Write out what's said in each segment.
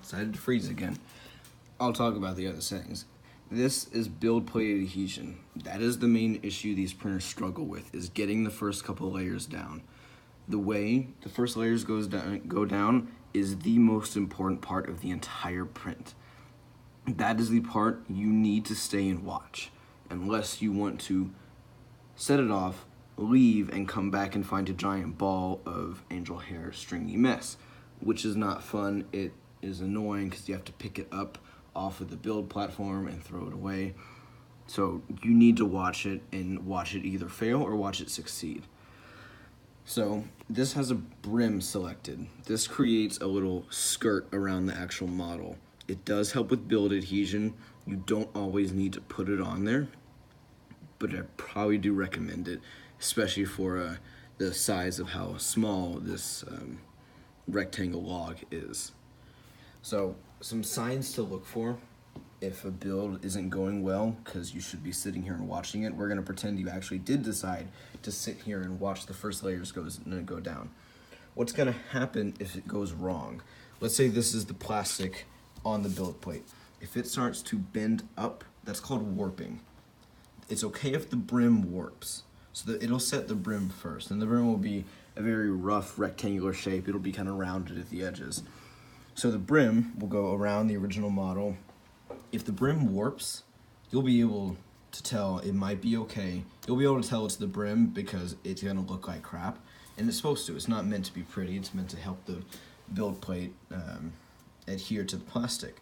decided to freeze again. I'll talk about the other settings. This is build plate adhesion. That is the main issue these printers struggle with, is getting the first couple layers down. The way the first layers go down is the most important part of the entire print. That is the part you need to stay and watch, unless you want to set it off, leave, and come back and find a giant ball of angel hair stringy mess, which is not fun. It is annoying because you have to pick it up off of the build platform and throw it away. So you need to watch it, and watch it either fail or watch it succeed. So this has a brim selected. This creates a little skirt around the actual model. It does help with build adhesion. You don't always need to put it on there, but I probably do recommend it, especially for the size of how small this rectangle log is. So some signs to look for if a build isn't going well, because you should be sitting here and watching it. We're going to pretend you actually did decide to sit here and watch the first layers go down. What's going to happen if it goes wrong? Let's say this is the plastic on the build plate. If it starts to bend up, that's called warping. It's okay if the brim warps, so that it'll set the brim first, and the brim will be a very rough rectangular shape. It'll be kind of rounded at the edges. So the brim will go around the original model. If the brim warps, you'll be able to tell it might be okay. You'll be able to tell it's the brim because it's gonna look like crap, and it's supposed to. It's not meant to be pretty. It's meant to help the build plate adhere to the plastic.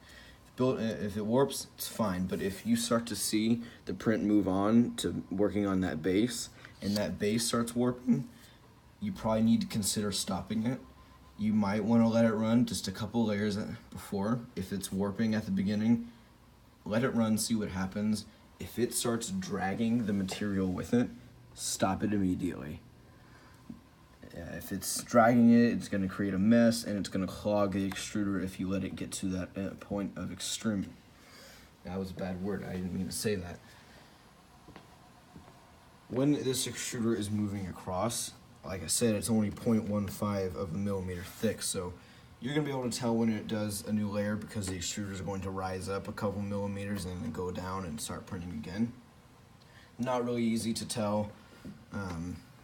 If it warps, it's fine, but if you start to see the print move on to working on that base, and that base starts warping, you probably need to consider stopping it. You might want to let it run just a couple layers before. If it's warping at the beginning, let it run, see what happens. If it starts dragging the material with it, stop it immediately. If it's dragging it, it's going to create a mess, and it's going to clog the extruder if you let it get to that point of extremity. That was a bad word. I didn't mean to say that. When this extruder is moving across, like I said, it's only 0.15 of a millimeter thick, so you're going to be able to tell when it does a new layer because the extruder is going to rise up a couple millimeters and then go down and start printing again. Not really easy to tell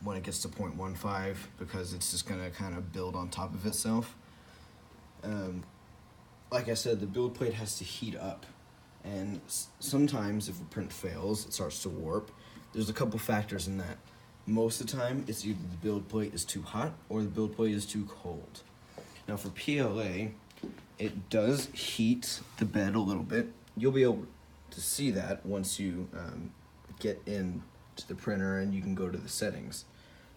when it gets to 0.15 because it's just going to kind of build on top of itself. Like I said, the build plate has to heat up, and sometimes if a print fails, it starts to warp. There's a couple factors in that. Most of the time, it's either the build plate is too hot or the build plate is too cold. Now for PLA, it does heat the bed a little bit. You'll be able to see that once you get into the printer and you can go to the settings.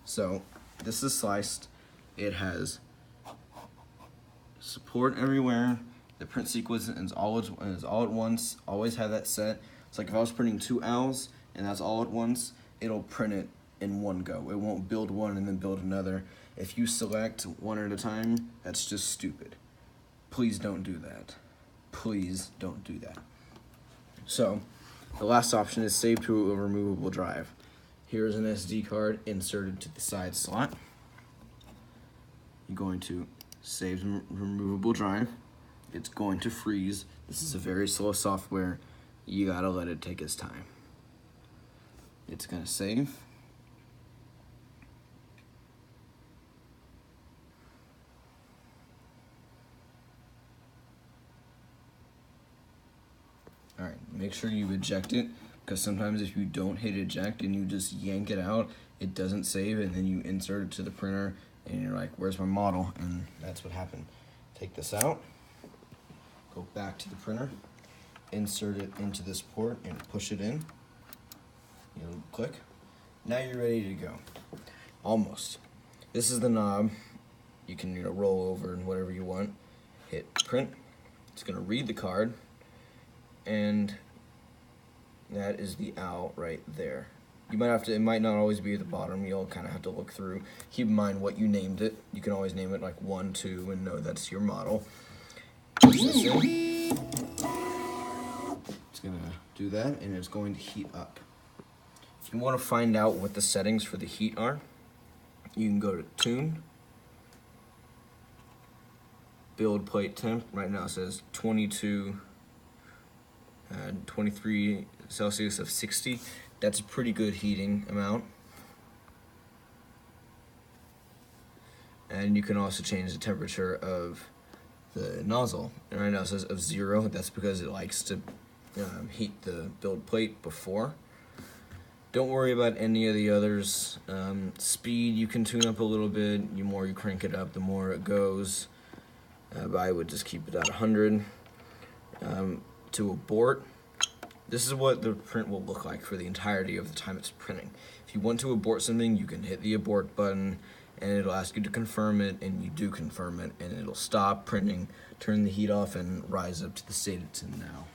So this is sliced. It has support everywhere. The print sequence is all at once. Always have that set. It's like if I was printing 2 owls and that's all at once, it'll print it in one go. It won't build one and then build another. If you select one at a time, that's just stupid. Please don't do that. Please don't do that. So the last option is save to a removable drive. Here's an SD card inserted to the side slot. You're going to save to removable drive. It's going to freeze. This is a very slow software. You gotta let it take its time. It's gonna save. Alright, make sure you eject it, because sometimes if you don't hit eject and you just yank it out, it doesn't save, and then you insert it to the printer and you're like, where's my model? And that's what happened. Take this out, go back to the printer, insert it into this port and push it in. You click. Now you're ready to go. Almost. This is the knob. You can roll over and whatever you want. Hit print. It's gonna read the card. And that is the owl right there. You might have to, it might not always be at the bottom. You'll kind of have to look through. Keep in mind what you named it. You can always name it like 1, 2, and know that's your model. Push this in. It's gonna do that, and it's going to heat up. If you want to find out what the settings for the heat are, you can go to Tune, build plate temp. Right now it says 23 Celsius of 60. That's a pretty good heating amount. And you can also change the temperature of the nozzle. And right now it says of 0. That's because it likes to heat the build plate before. Don't worry about any of the others. Speed you can tune up a little bit. The more you crank it up, the more it goes. But I would just keep it at 100. To abort, this is what the print will look like for the entirety of the time it's printing. If you want to abort something, you can hit the abort button, and it'll ask you to confirm it, and you do confirm it, and it'll stop printing, turn the heat off, and rise up to the state it's in now.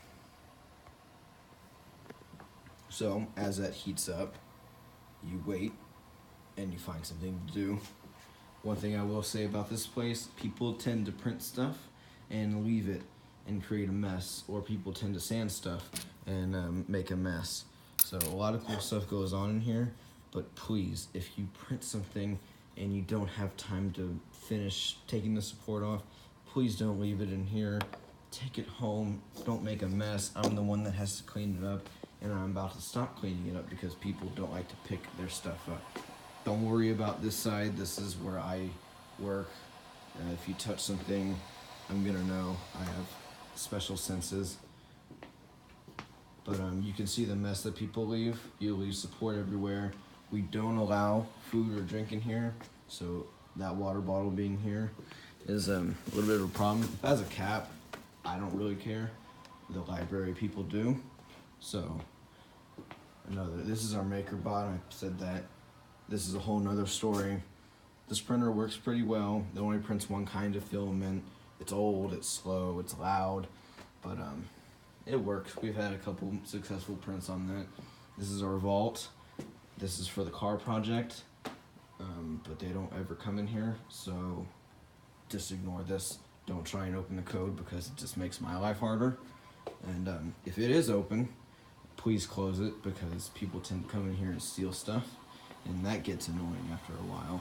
So, as that heats up, you wait, and you find something to do. One thing I will say about this place, people tend to print stuff and leave it and create a mess, or people tend to sand stuff and make a mess. So a lot of cool stuff goes on in here, but please, if you print something and you don't have time to finish taking the support off, please don't leave it in here. Take it home, don't make a mess. I'm the one that has to clean it up, and I'm about to stop cleaning it up because people don't like to pick their stuff up. Don't worry about this side, this is where I work. If you touch something, I'm gonna know. I have special senses. But you can see the mess that people leave. You leave support everywhere. We don't allow food or drink in here, so that water bottle being here is a little bit of a problem. If it has a cap, I don't really care. The library people do. So, this is our MakerBot. I said that. This is a whole nother story. This printer works pretty well. It only prints one kind of filament. It's old, it's slow, it's loud, but it works. We've had a couple successful prints on that. This is our vault. This is for the car project, but they don't ever come in here, so just ignore this. Don't try and open the code because it just makes my life harder. And if it is open, please close it because people tend to come in here and steal stuff, and that gets annoying after a while.